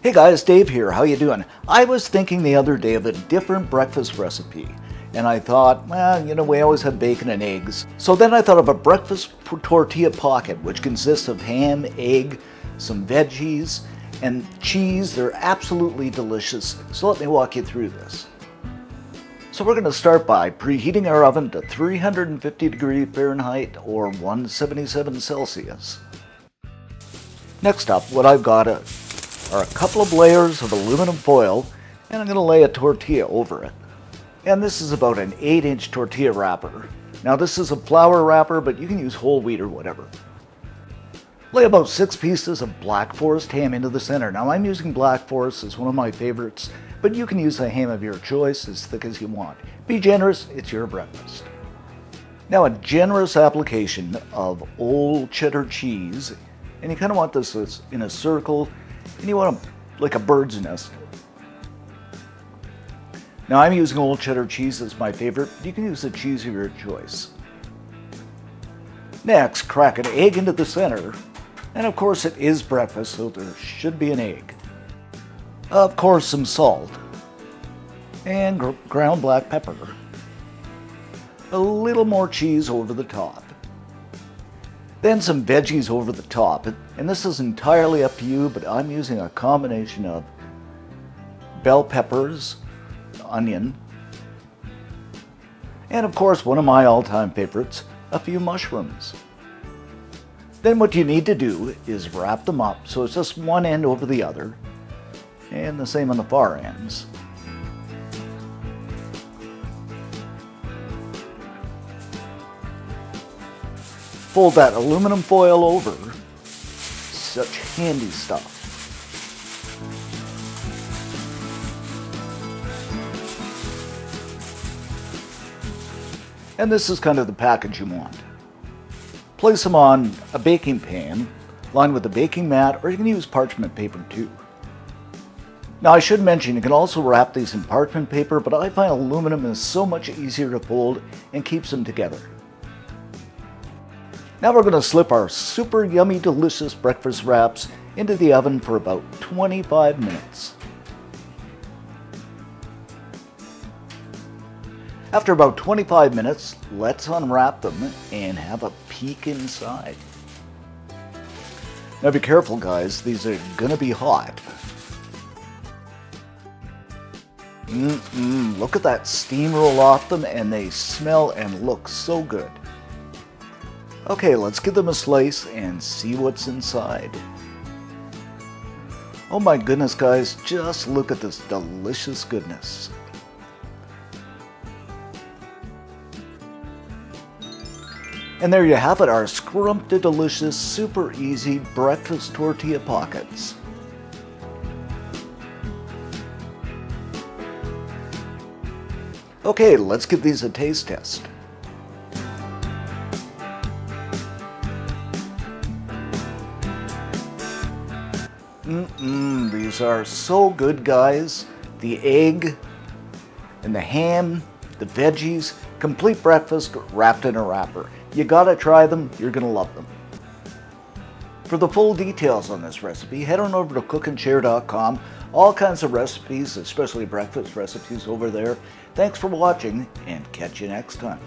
Hey guys, Dave here. How you doing? I was thinking the other day of a different breakfast recipe, and I thought, well, we always have bacon and eggs. So then I thought of a breakfast tortilla pocket, which consists of ham, egg, some veggies, and cheese. They're absolutely delicious. So let me walk you through this. So we're going to start by preheating our oven to 350 degrees Fahrenheit or 177 Celsius. Next up, what I've got are a couple of layers of aluminum foil, and I'm going to lay a tortilla over it. And this is about an 8-inch tortilla wrapper. Now this is a flour wrapper, but you can use whole wheat or whatever. Lay about 6 pieces of Black Forest ham into the center. Now I'm using Black Forest as one of my favorites, but you can use a ham of your choice as thick as you want. Be generous, it's your breakfast. Now a generous application of old cheddar cheese, and you kind of want this in a circle, and you want like a bird's nest. Now I'm using old cheddar cheese as my favorite, but you can use the cheese of your choice. Next, crack an egg into the center, and of course it is breakfast, so there should be an egg. Of course some salt, and ground black pepper. A little more cheese over the top. Then some veggies over the top, and this is entirely up to you, but I'm using a combination of bell peppers, onion, and of course one of my all-time favorites, a few mushrooms. Then what you need to do is wrap them up so it's just one end over the other, and the same on the far ends. Fold that aluminum foil over. Such handy stuff. And this is kind of the package you want. Place them on a baking pan, lined with a baking mat, or you can use parchment paper too. Now I should mention you can also wrap these in parchment paper, but I find aluminum is so much easier to fold and keeps them together. Now we're going to slip our super yummy delicious breakfast wraps into the oven for about 25 minutes. After about 25 minutes, let's unwrap them and have a peek inside. Now be careful guys, these are going to be hot. Look at that steam roll off them, and they smell and look so good. Okay, let's give them a slice and see what's inside. Oh my goodness guys, just look at this delicious goodness. And there you have it, our scrumptious, delicious, super easy breakfast tortilla pockets. Okay, let's give these a taste test. These are so good guys. The egg and the ham, the veggies, complete breakfast wrapped in a wrapper. You gotta try them, you're gonna love them. For the full details on this recipe, head on over to cookandshare.com. All kinds of recipes, especially breakfast recipes over there. Thanks for watching, and catch you next time.